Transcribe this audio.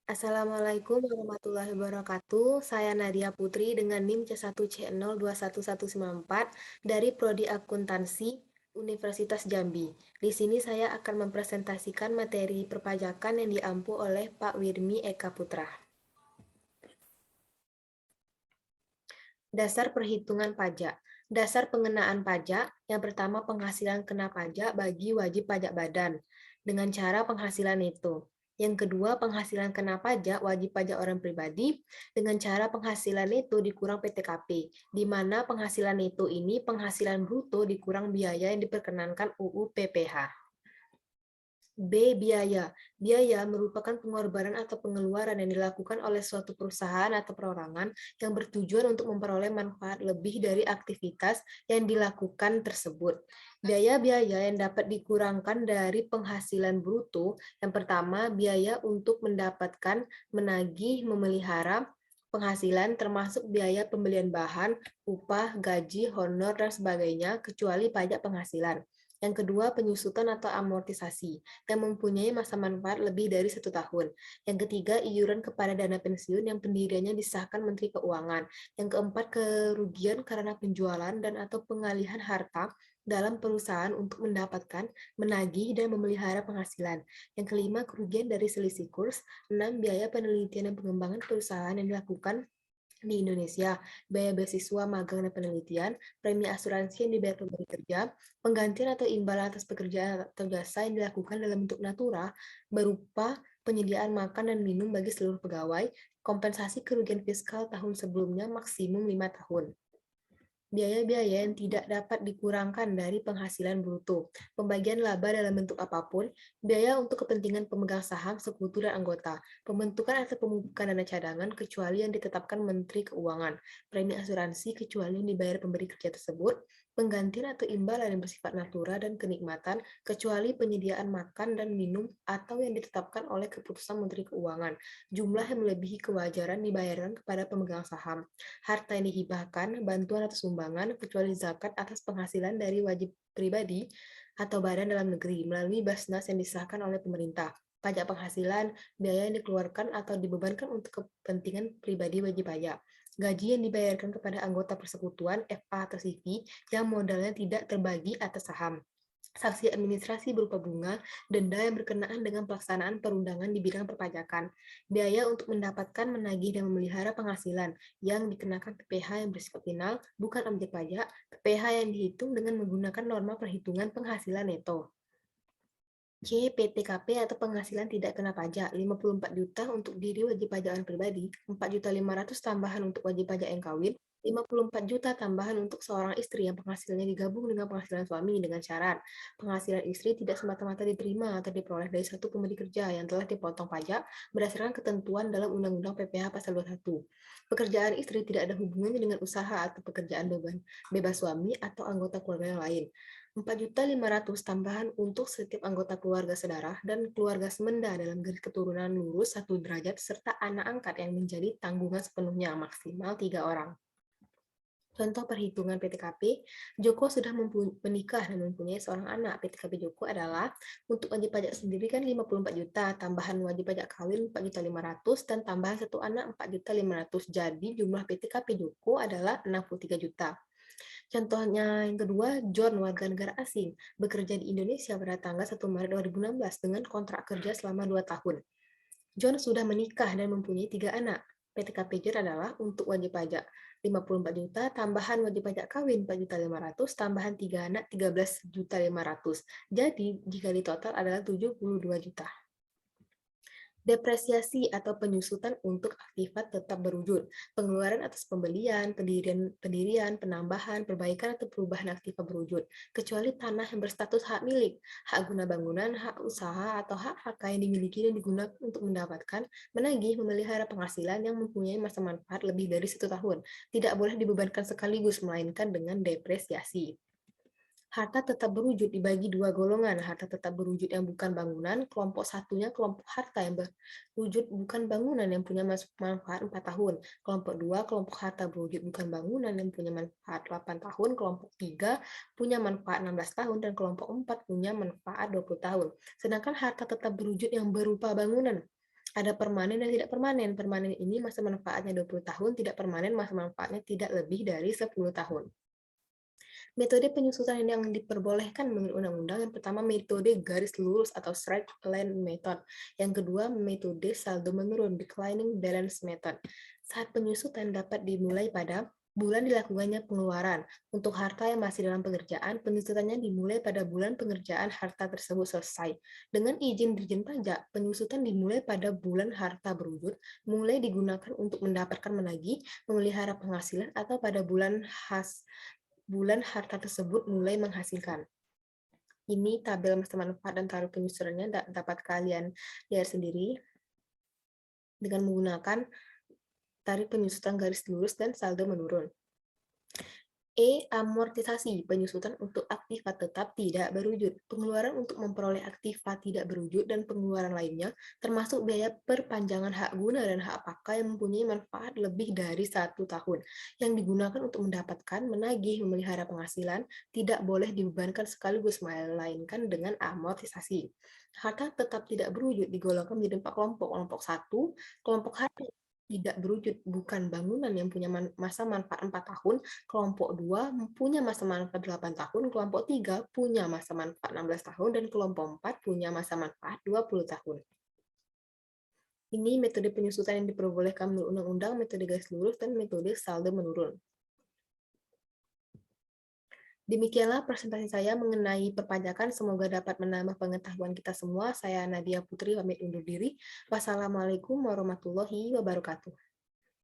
Assalamualaikum warahmatullahi wabarakatuh. Saya Nadia Putri dengan NIM C1C021194 dari Prodi Akuntansi Universitas Jambi. Di sini saya akan mempresentasikan materi perpajakan yang diampu oleh Pak Wirmi Eka Putra. Dasar perhitungan pajak. Dasar pengenaan pajak, yang pertama penghasilan kena pajak bagi wajib pajak badan, dengan cara penghasilan itu. Yang kedua, penghasilan kena pajak wajib pajak orang pribadi, dengan cara penghasilan itu dikurang PTKP, di mana penghasilan itu ini penghasilan bruto dikurang biaya yang diperkenankan UU PPH. B. Biaya. Biaya merupakan pengorbanan atau pengeluaran yang dilakukan oleh suatu perusahaan atau perorangan yang bertujuan untuk memperoleh manfaat lebih dari aktivitas yang dilakukan tersebut. Biaya-biaya yang dapat dikurangkan dari penghasilan bruto, yang pertama, biaya untuk mendapatkan, menagih, memelihara penghasilan termasuk biaya pembelian bahan, upah, gaji, honor, dan sebagainya, kecuali pajak penghasilan. Yang kedua, penyusutan atau amortisasi yang mempunyai masa manfaat lebih dari 1 tahun. Yang ketiga, iuran kepada dana pensiun yang pendiriannya disahkan Menteri Keuangan. Yang keempat, kerugian karena penjualan dan atau pengalihan harta dalam perusahaan untuk mendapatkan, menagih, dan memelihara penghasilan. Yang kelima, kerugian dari selisih kurs. 6, biaya penelitian dan pengembangan perusahaan yang dilakukan di Indonesia, biaya beasiswa, magang, dan penelitian, premi asuransi yang dibayar pemberi kerja, penggantian atau imbalan atas pekerjaan atau jasa yang dilakukan dalam bentuk natura, berupa penyediaan makan dan minum bagi seluruh pegawai, kompensasi kerugian fiskal tahun sebelumnya maksimum 5 tahun. Biaya-biaya yang tidak dapat dikurangkan dari penghasilan bruto, pembagian laba dalam bentuk apapun, biaya untuk kepentingan pemegang saham, sekutu, dan anggota, pembentukan atau pemupukan dana cadangan kecuali yang ditetapkan Menteri Keuangan, premi asuransi kecuali yang dibayar pemberi kerja tersebut, penggantian atau imbalan yang bersifat natura dan kenikmatan kecuali penyediaan makan dan minum atau yang ditetapkan oleh keputusan Menteri Keuangan, jumlah yang melebihi kewajaran dibayarkan kepada pemegang saham, harta yang dihibahkan, bantuan atau sumbangan, kecuali zakat atas penghasilan dari wajib pribadi atau badan dalam negeri melalui Basnas yang disahkan oleh pemerintah, pajak penghasilan, biaya yang dikeluarkan atau dibebankan untuk kepentingan pribadi wajib pajak, gaji yang dibayarkan kepada anggota persekutuan, FA atau CV, yang modalnya tidak terbagi atas saham, sanksi administrasi berupa bunga, denda yang berkenaan dengan pelaksanaan perundangan di bidang perpajakan, biaya untuk mendapatkan, menagih, dan memelihara penghasilan yang dikenakan PPh yang bersifat final, bukan objek pajak, PPh yang dihitung dengan menggunakan norma perhitungan penghasilan neto. C. PTKP atau penghasilan tidak kena pajak, 54 juta untuk diri wajib pajak orang pribadi, 4.500.000 tambahan untuk wajib pajak yang kawin, 54 juta tambahan untuk seorang istri yang penghasilannya digabung dengan penghasilan suami dengan syarat penghasilan istri tidak semata-mata diterima atau diperoleh dari satu pemberi kerja yang telah dipotong pajak berdasarkan ketentuan dalam Undang-Undang PPh Pasal 21. Pekerjaan istri tidak ada hubungannya dengan usaha atau pekerjaan bebas suami atau anggota keluarga yang lain. 4.500.000 tambahan untuk setiap anggota keluarga sedarah dan keluarga semenda dalam garis keturunan lurus 1 derajat serta anak angkat yang menjadi tanggungan sepenuhnya maksimal 3 orang. Contoh perhitungan PTKP, Joko sudah menikah dan mempunyai seorang anak. PTKP Joko adalah untuk wajib pajak sendiri kan 54 juta, tambahan wajib pajak kawin 4.500.000 dan tambahan satu anak 4.500.000. Jadi jumlah PTKP Joko adalah 63 juta. Contohnya yang kedua, John, warga negara asing, bekerja di Indonesia pada tanggal 1 Maret 2016 dengan kontrak kerja selama 2 tahun. John sudah menikah dan mempunyai 3 anak. PTKP John adalah untuk wajib pajak 54 juta, tambahan wajib pajak kawin 4.500.000, tambahan 3 anak 13.500.000. Jadi, jika di total adalah 72 juta. Depresiasi atau penyusutan untuk aktifat tetap berwujud, pengeluaran atas pembelian, pendirian, penambahan, perbaikan atau perubahan aktifat berwujud, kecuali tanah yang berstatus hak milik, hak guna bangunan, hak usaha, atau hak harta yang dimiliki dan digunakan untuk mendapatkan, menagih, memelihara penghasilan yang mempunyai masa manfaat lebih dari 1 tahun, tidak boleh dibebankan sekaligus, melainkan dengan depresiasi. Harta tetap berwujud dibagi 2 golongan, harta tetap berwujud yang bukan bangunan, kelompok satunya kelompok harta yang berwujud bukan bangunan yang punya manfaat 4 tahun, kelompok 2 kelompok harta berwujud bukan bangunan yang punya manfaat 8 tahun, kelompok 3 punya manfaat 16 tahun, dan kelompok 4 punya manfaat 20 tahun. Sedangkan harta tetap berwujud yang berupa bangunan Ada permanen dan tidak permanen. Permanen ini masa manfaatnya 20 tahun, tidak permanen masa manfaatnya tidak lebih dari 10 tahun. Metode penyusutan yang diperbolehkan menurut undang-undang, yang pertama metode garis lurus atau straight line method. Yang kedua metode saldo menurun, declining balance method. Saat penyusutan dapat dimulai pada bulan dilakukannya pengeluaran. Untuk harta yang masih dalam pengerjaan, penyusutannya dimulai pada bulan pengerjaan harta tersebut selesai. Dengan izin Dirjen Pajak, penyusutan dimulai pada bulan harta berwujud, mulai digunakan untuk mendapatkan menagih, memelihara penghasilan, atau pada bulan harta tersebut mulai menghasilkan. Ini tabel masa manfaat dan tarif penyusutannya dapat kalian lihat sendiri dengan menggunakan tarif penyusutan garis lurus dan saldo menurun. Amortisasi, penyusutan untuk aktifat tetap tidak berwujud. Pengeluaran untuk memperoleh aktifat tidak berwujud dan pengeluaran lainnya, termasuk biaya perpanjangan hak guna dan hak pakai yang mempunyai manfaat lebih dari 1 tahun, yang digunakan untuk mendapatkan, menagih, memelihara penghasilan, tidak boleh dibebankan sekaligus, melainkan dengan amortisasi. Harta tetap tidak berwujud digolongkan menjadi 4 kelompok. Kelompok 1, kelompok harta tidak berwujud, bukan bangunan yang punya masa manfaat 4 tahun, kelompok 2 punya masa manfaat 8 tahun, kelompok 3 punya masa manfaat 16 tahun, dan kelompok 4 punya masa manfaat 20 tahun. Ini metode penyusutan yang diperbolehkan menurut undang-undang, metode garis lurus, dan metode saldo menurun. Demikianlah presentasi saya mengenai perpajakan. Semoga dapat menambah pengetahuan kita semua. Saya Nadia Putri, pamit undur diri. Wassalamualaikum warahmatullahi wabarakatuh.